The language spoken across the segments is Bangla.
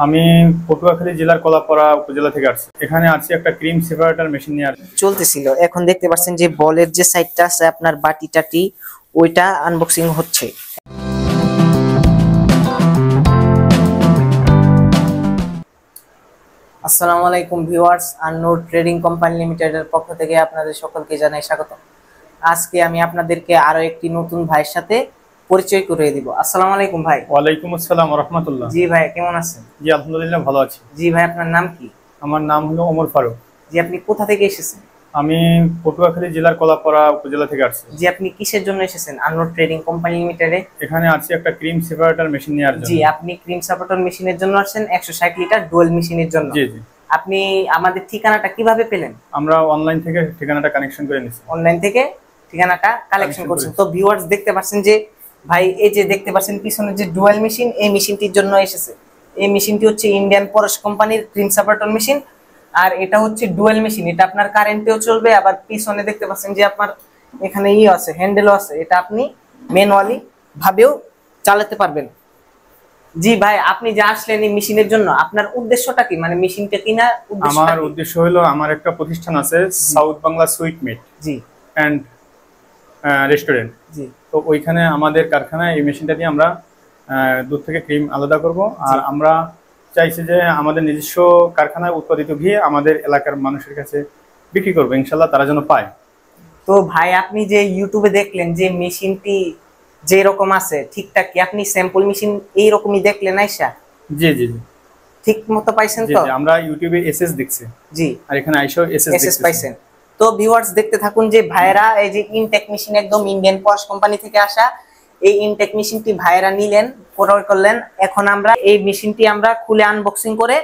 আমি পটুয়াখালী জেলার কলাপাড়া উপজেলা থেকে আসছি। এখানে আছে একটা ক্রিম সেপারেটর মেশিন নিয়ে চলতেছিল। এখন দেখতে পাচ্ছেন যে বলের যে সাইডটা আছে আপনার বাটি টাটি ওইটা আনবক্সিং হচ্ছে। আসসালামু আলাইকুম ভিউয়ার্স, আননোর ট্রেডিং কোম্পানি লিমিটেডের পক্ষ থেকে আপনাদের সকলকে জানাই স্বাগত। আজকে আমি আপনাদেরকে আরো একটি নতুন ভাইয়ের সাথে পরিচয় করিয়ে দিব। আসসালামু আলাইকুম ভাই। ওয়ালাইকুম আসসালাম ওয়া রাহমাতুল্লাহ। জি ভাই, কেমন আছেন? জি আলহামদুলিল্লাহ ভালো আছি। জি ভাই, আপনার নাম কি? আমার নাম হলো ওমর ফারুক। জি, আপনি কোথা থেকে এসেছেন? আমি পটুয়াখালী জেলার কলাপাড়া উপজেলা থেকে আসছি। জি, আপনি কিসের জন্য এসেছেন আননোর ট্রেডিং কোম্পানি লিমিটেডে? এখানে আছে একটা ক্রিম সেপারেটর মেশিন নেওয়ার জন্য। জি, আপনি ক্রিম সেপারেটর মেশিনের জন্য আসছেন, 160 লিটার ডুয়াল মেশিনের জন্য। জি জি। আপনি আমাদের ঠিকানাটা কিভাবে পেলেন? আমরা অনলাইন থেকে ঠিকানাটা কানেকশন করে নিয়েছি। অনলাইন থেকে ঠিকানাটা কালেকশন করছেন। তো ভিউয়ার্স দেখতে পাচ্ছেন যে ভাই, এই যে দেখতে পাচ্ছেন পিছনে যে ডুয়াল মেশিন, এই মেশিনটির জন্য এসেছে। এই মেশিনটি হচ্ছে ইন্ডিয়ান পরশ কোম্পানির ক্রিম সেপারেটর মেশিন, আর এটা হচ্ছে ডুয়াল মেশিন। এটা আপনার কারেন্টেও চলবে, আবার পিছনে দেখতে পাচ্ছেন যে আপনার এখানে আছে, হ্যান্ডেলও আছে। এটা আপনি ম্যানুয়ালি ভাবেও চালাতে পারবেন। জি ভাই, আপনি যে আসলেন এই মেশিনের জন্য, আপনার উদ্দেশ্যটা কি? মানে মেশিনটা কিনা উদ্দেশ্য? আমার উদ্দেশ্য হলো, আমার একটা প্রতিষ্ঠান আছে সাউথ বাংলা সুইট মিট জি এন্ড রেস্টুরেন্ট। জি। তো ওইখানে আমাদের কারখানায় এই মেশিনটা দিয়ে আমরা দুধ থেকে ক্রিম আলাদা করব। আর আমরা চাইছি যে আমাদের নিজস্ব কারখানায় উৎপাদিত ঘি আমাদের এলাকার মানুষের কাছে বিক্রি করবো, ইনশাল্লাহ তারা যেন পায়। তো ভাই, আপনি যে ইউটিউবে দেখলেন যে মেশিনটি যে রকম আছে ঠিকঠাক কি? আপনি স্যাম্পল মেশিন এইরকমই দেখলেন আইসা? জি জি জি, ঠিক মতো পাইছেন তো? আমরা ইউটিউবে এসএস দেখছি। জি, আর এখানে আইসাও এসএস পাইছেন। তো ভিউয়ার্স দেখতে থাকুন যে ভাইরা এই যে ইনটেক মেশিন, একদম ইন্ডিয়ান পরশ কোম্পানি থেকে আসা এই ইনটেক মেশিনটি ভাইরা নিলেন, ক্রয় করলেন। এখন আমরা এই মেশিনটি আমরা খুলে আনবক্সিং করে,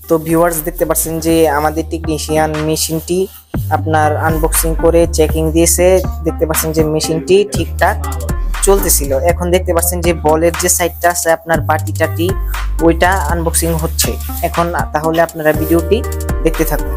তো ভিউয়ার্স দেখতে পাচ্ছেন যে আমাদের টেকনিশিয়ান মেশিনটি আপনার আনবক্সিং করে চেকিং দিয়েছে। দেখতে পাচ্ছেন যে মেশিনটি ঠিকঠাক চলতেছিল। এখন দেখতে পাচ্ছেন যে বলের যে সাইডটা আছে আপনার বাটি টাটি ওইটা আনবক্সিং হচ্ছে এখন। তাহলে আপনারা ভিডিওটি দেখতে থাকুন।